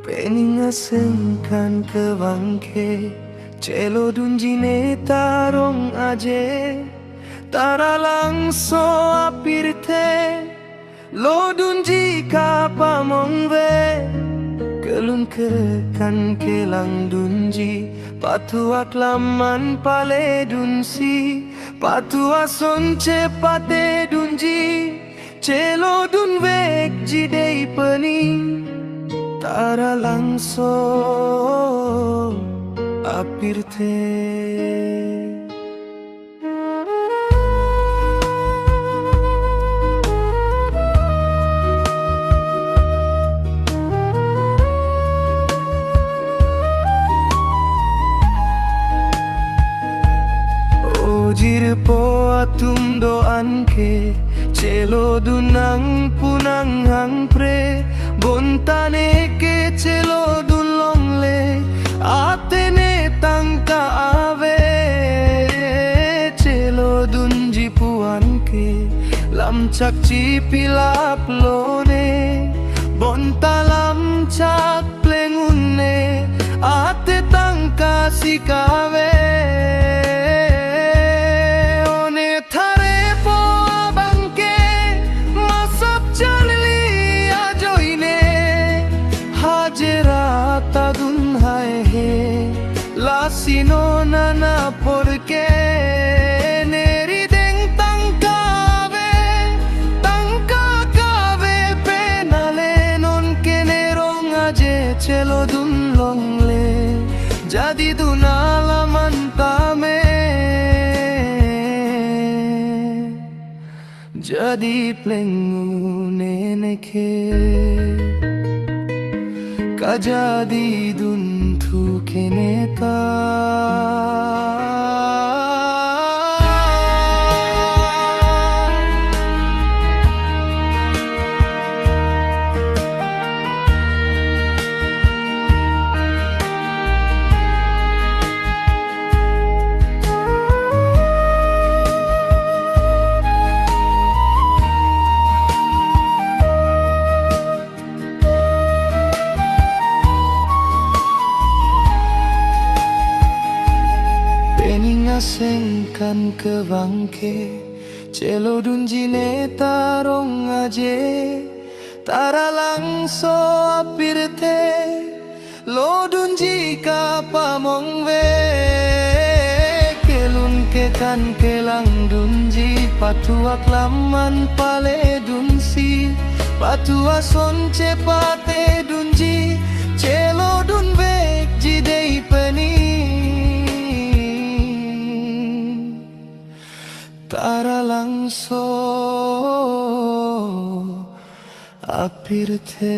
Peningasengkan ke bangke Celo dunjine tarong aje Tara langso apirte Lo dunji kapa mongve Kelun kekan kelang dunji Patua klaman pale dunsi Patua son cepate dunji Celo dun vek jidei pening Tara langso apirte Ojir po atum doan ke Celo dunang punang hang pre Bontane ke celo dulong le Atene tangka ave Celo dunji puan ke Lam cak cipilap lone Bonta lam cak plengune Ate tangka sikave Sino nana porque neri deng tangka cabe penale non que nerong aje celo dun long le jadi dun alaman tame jadi plengu neneke kajadi dun tu keneta Peningasengkan ke bangke Celo dunjine tarong aje Tara langso apirte Lo dunji kapa mongve Kelun kekan kelang dunji Patua klaman pale dunsi Patua son cepate dunji Celo dun vek jidei pening Tara langso apirte